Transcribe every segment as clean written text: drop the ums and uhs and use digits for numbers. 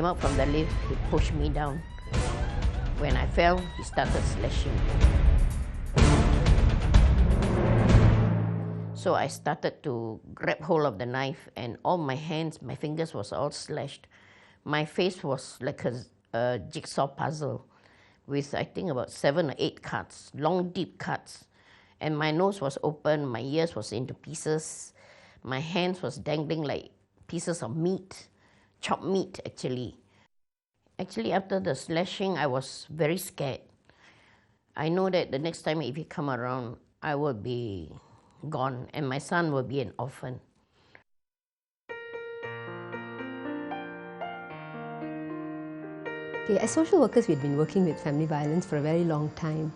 came out from the lift, he pushed me down. When I fell, he started slashing. So I started to grab hold of the knife, and all my hands, my fingers was all slashed. My face was like a jigsaw puzzle with, I think, about 7 or 8 cuts, long, deep cuts. And my nose was open, my ears was into pieces, my hands was dangling like pieces of meat, chopped meat actually. Actually, after the slashing, I was very scared. I know that the next time if he come around, I will be gone and my son will be an orphan. Okay, as social workers, we had been working with family violence for a very long time.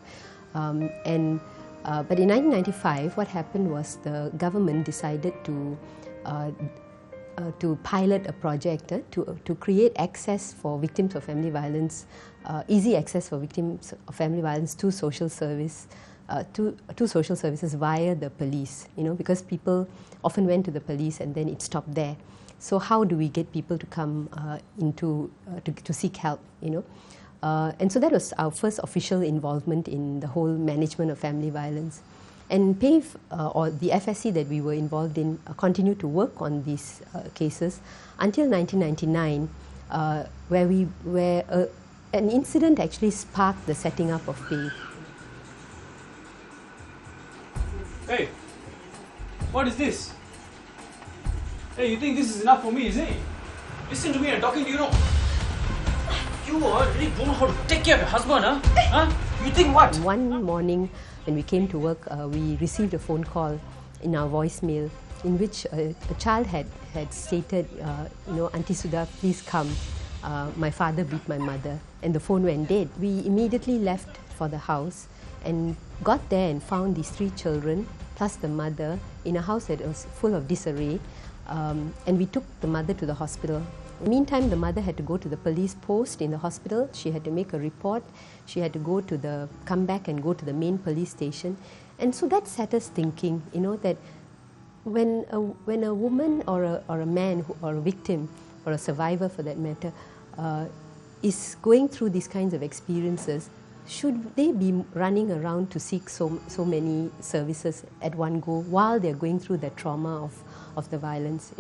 But in 1995, what happened was the government decided to pilot a project to create access for victims of family violence, easy access for victims of family violence to social service, to social services via the police. Because people often went to the police and then it stopped there. So how do we get people to come to seek help? And so that was our first official involvement in the whole management of family violence. And Pave, or the FSC that we were involved in, continued to work on these cases until 1999, where an incident actually sparked the setting up of Pave. Hey, what is this? Hey, you think this is enough for me, is it? Listen to me, I'm talking to you, You really don't know how to take care of your husband, huh? You think what? One morning when we came to work, we received a phone call in our voicemail in which a child had stated, Auntie Sudha, please come. My father beat my mother. And the phone went dead. We immediately left for the house and got there and found these 3 children plus the mother in a house that was full of disarray. And we took the mother to the hospital. Meantime, the mother had to go to the police post in the hospital. She had to make a report. She had to come back and go to the main police station. And so that set us thinking, that when a woman or a man or a victim or a survivor for that matter is going through these kinds of experiences, should they be running around to seek so many services at one go while they're going through the trauma of the violence,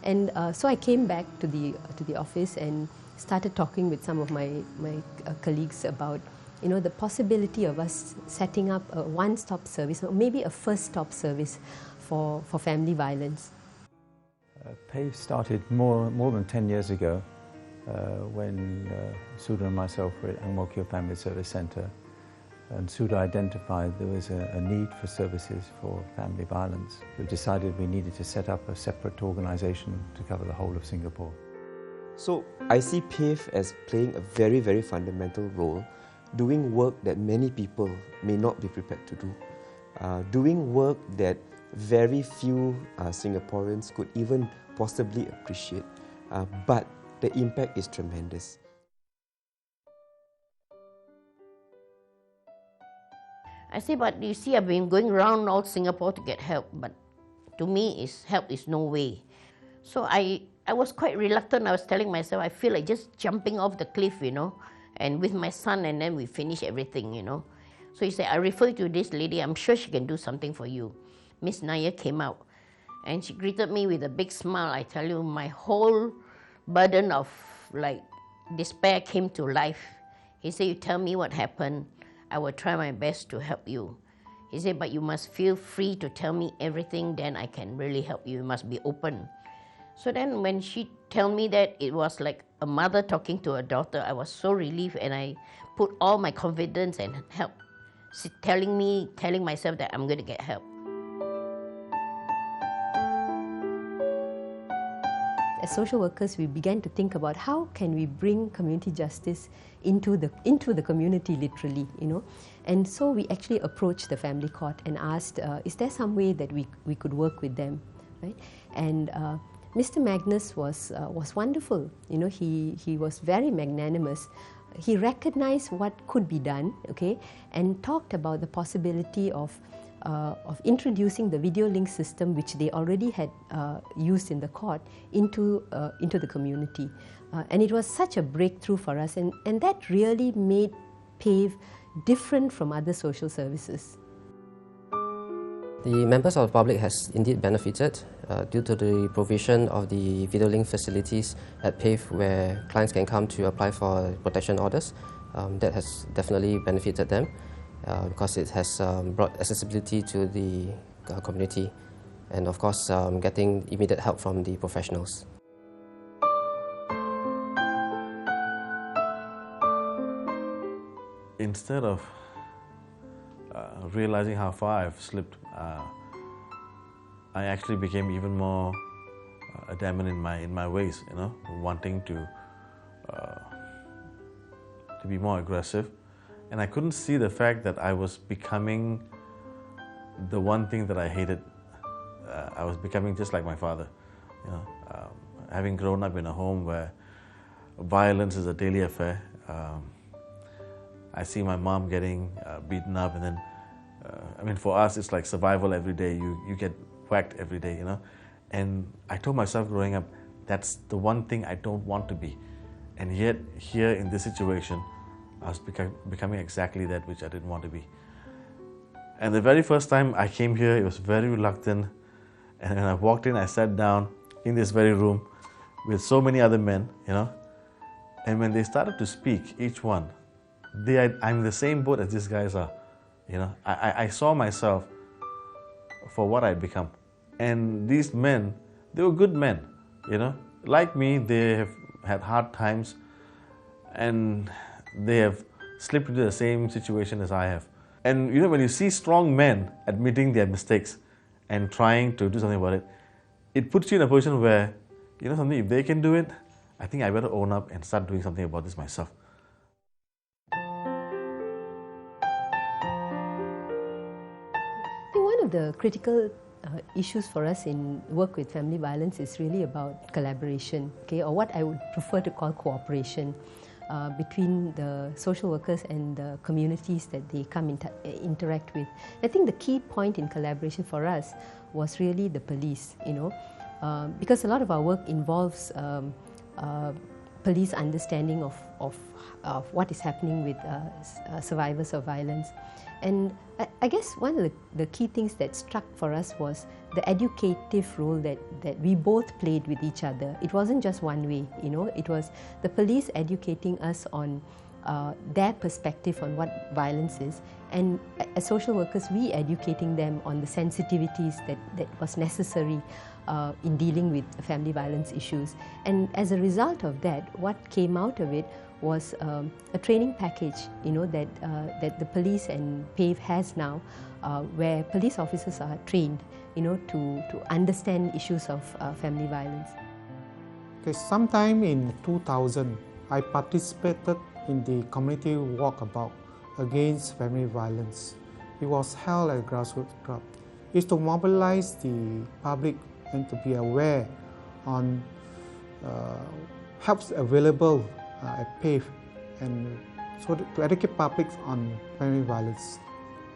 And so I came back to the office and started talking with some of my colleagues about, the possibility of us setting up a one-stop service or maybe a first-stop service for family violence. Pave started more than 10 years ago when Sudha and myself were at Ang Mo Kio Family Service Centre, and Sudha identified there was a need for services for family violence. We decided we needed to set up a separate organisation to cover the whole of Singapore. So I see Pave as playing a very, very fundamental role, doing work that many people may not be prepared to do, doing work that very few Singaporeans could even possibly appreciate, but the impact is tremendous. I say, but you see, I've been going around all Singapore to get help, but to me, help is no way. So I was quite reluctant. I was telling myself, I feel like just jumping off the cliff, and with my son, and then we finish everything, So he said, I refer you to this lady, I'm sure she can do something for you. Miss Naya came out, and she greeted me with a big smile. I tell you, my whole burden of despair came to life. He said, you tell me what happened, I will try my best to help you. He said, but you must feel free to tell me everything, then I can really help you. You must be open. So then when she told me that it was like a mother talking to a daughter, I was so relieved, and I put all my confidence and help, telling myself that I'm going to get help. As social workers, we began to think about how can we bring community justice into the community, literally, And so we actually approached the family court and asked, is there some way that we could work with them, right? And Mr. Magnus was wonderful. He was very magnanimous. He recognized what could be done, okay, and talked about the possibility of of introducing the video link system, which they already had used in the court, into the community. And it was such a breakthrough for us, and that really made Pave different from other social services. The members of the public has indeed benefited due to the provision of the video link facilities at Pave, where clients can come to apply for protection orders. That has definitely benefited them because it has brought accessibility to the community, and of course getting immediate help from the professionals. Instead of realizing how far I've slipped, I actually became even more adamant in my ways, wanting to be more aggressive. And I couldn't see the fact that I was becoming the one thing that I hated. I was becoming just like my father, having grown up in a home where violence is a daily affair. I see my mom getting beaten up, and then, for us, it's like survival every day. You get whacked every day, And I told myself growing up, that's the one thing I don't want to be. And yet, here in this situation, I was becoming exactly that which I didn't want to be. And the very first time I came here, it was very reluctant. And when I walked in, I sat down in this very room with so many other men, And when they started to speak, each one, I'm in the same boat as these guys are. I saw myself for what I'd become. And these men, they were good men, Like me, they have had hard times, and they have slipped into the same situation as I have. And when you see strong men admitting their mistakes and trying to do something about it, it puts you in a position where, something, if they can do it, I think I better own up and start doing something about this myself. One of the critical issues for us in work with family violence is really about collaboration, or what I would prefer to call cooperation between the social workers and the communities that they come interact with. I think the key point in collaboration for us was really the police, because a lot of our work involves police understanding of what is happening with survivors of violence. And I guess one of the key things that struck for us was the educative role that we both played with each other. It wasn't just one way, it was the police educating us on their perspective on what violence is, and as social workers, we educating them on the sensitivities that was necessary in dealing with family violence issues. And as a result of that, what came out of it was a training package, that the police and Pave has now, where police officers are trained, to understand issues of family violence. Okay, sometime in 2000, I participated in the community walkabout against family violence. It was held at a grassroots club. It's to mobilize the public and to be aware on helps available at Pave, and so to educate public on family violence.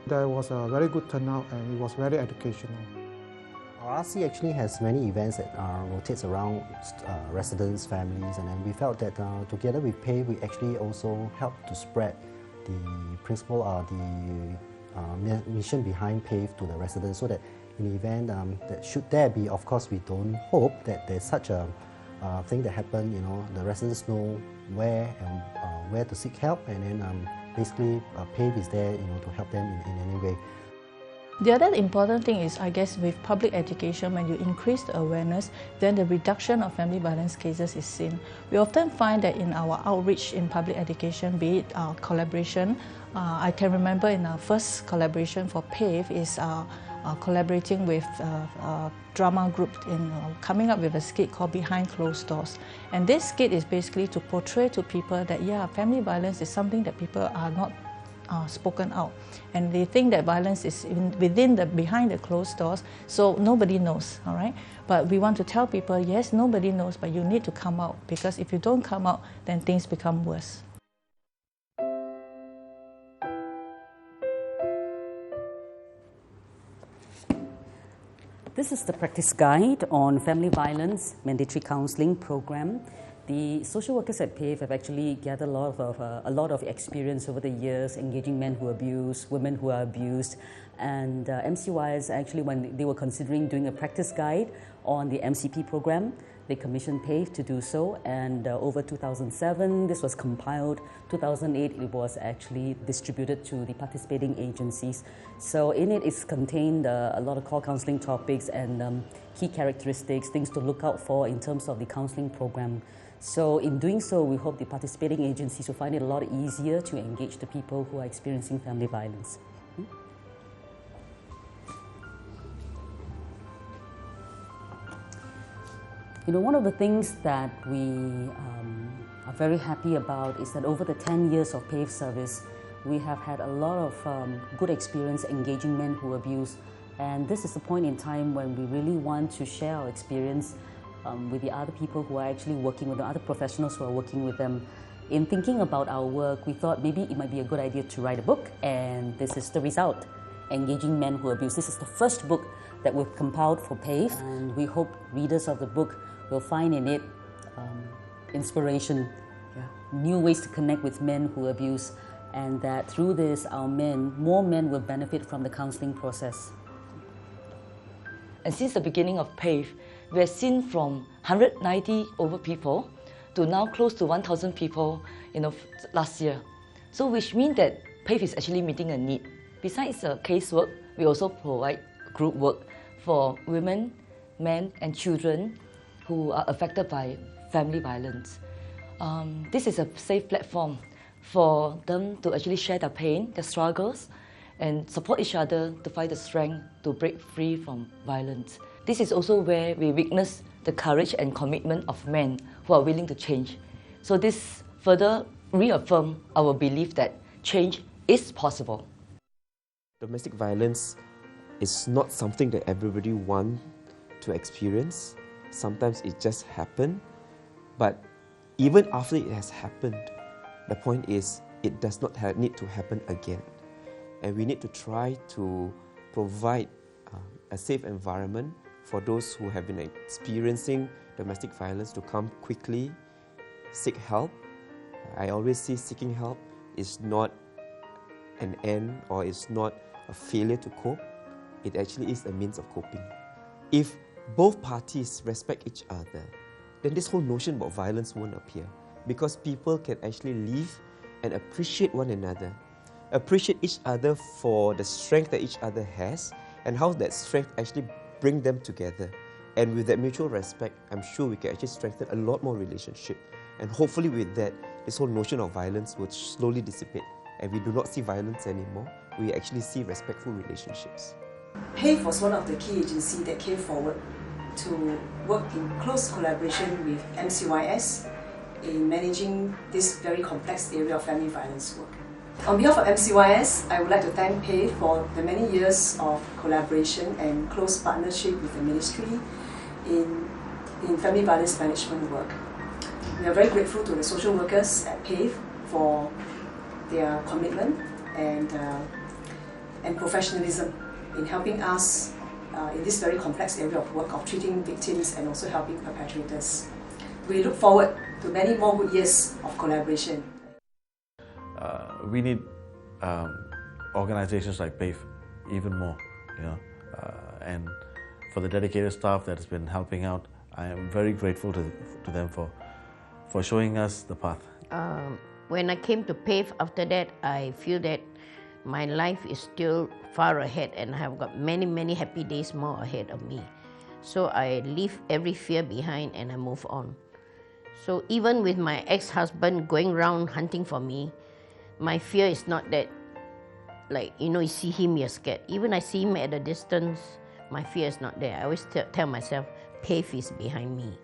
There was a very good turnout, and it was very educational. Our RC actually has many events that rotates around residents, families, and then we felt that together with Pave, we actually also help to spread the principle or the mission behind Pave to the residents, so that in the event that should there be, of course, we don't hope that there's such a thing that happened, the residents know where and where to seek help, and then basically Pave is there, to help them in any way. The other important thing is, I guess, with public education, when you increase the awareness, then the reduction of family violence cases is seen. We often find that in our outreach in public education, be it collaboration, I can remember in our first collaboration for Pave is collaborating with a drama group in coming up with a skit called Behind Closed Doors. And this skit is basically to portray to people that, family violence is something that people are not spoken out, and they think that violence is within behind the closed doors, so nobody knows, all right? But we want to tell people, yes, nobody knows, but you need to come out, because if you don't come out, then things become worse. This is the practice guide on family violence mandatory counselling program. The social workers at Pave have actually gathered a lot of experience over the years engaging men who abuse, women who are abused, and MCYS actually, when they were considering doing a practice guide on the MCP program, they commissioned Pave to do so, and over 2007 this was compiled. 2008 it was actually distributed to the participating agencies. So in it is contained a lot of core counselling topics and key characteristics, things to look out for in terms of the counselling program. So in doing so, we hope the participating agencies will find it a lot easier to engage the people who are experiencing family violence. You know, one of the things that we are very happy about is that over the 10 years of Pave service, we have had a lot of good experience engaging men who abuse. And this is the point in time when we really want to share our experience with the other people who are actually working with them, other professionals who are working with them. In thinking about our work, we thought maybe it might be a good idea to write a book, and this is the result, Engaging Men Who Abuse. This is the first book that we've compiled for Pave, and we hope readers of the book will find in it inspiration, new ways to connect with men who abuse, and that through this, more men will benefit from the counselling process. And since the beginning of Pave, we have seen from 190 over people to now close to 1,000 people, last year. So which means that Pave is actually meeting a need. Besides casework, we also provide group work for women, men, and children who are affected by family violence. This is a safe platform for them to actually share their pain, their struggles, and support each other to find the strength to break free from violence. This is also where we witness the courage and commitment of men who are willing to change. So this further reaffirms our belief that change is possible. Domestic violence is not something that everybody wants to experience. Sometimes it just happens, but even after it has happened, the point is it does not need to happen again. And we need to try to provide a safe environment for those who have been experiencing domestic violence to come quickly, seek help. I always say seeking help is not an end or is not a failure to cope. It actually is a means of coping. If both parties respect each other, then this whole notion about violence won't appear, because people can actually live and appreciate one another, appreciate each other for the strength that each other has and how that strength actually bring them together. And with that mutual respect, I'm sure we can actually strengthen a lot more relationship. And hopefully with that, this whole notion of violence will slowly dissipate and we do not see violence anymore. We actually see respectful relationships. Pave was one of the key agencies that came forward to work in close collaboration with MCYS in managing this very complex area of family violence work. On behalf of MCYS, I would like to thank Pave for the many years of collaboration and close partnership with the ministry in family violence management work. We are very grateful to the social workers at Pave for their commitment and professionalism in helping us in this very complex area of work of treating victims and also helping perpetrators. We look forward to many more good years of collaboration. We need organizations like Pave even more, and for the dedicated staff that has been helping out, I am very grateful to them for showing us the path. When I came to Pave after that, I feel that my life is still far ahead and I have got many, many happy days more ahead of me. So I leave every fear behind and I move on. So even with my ex-husband going around hunting for me, my fear is not that, you see him, you're scared. Even I see him at a distance, my fear is not there. I always tell myself, Pave is behind me.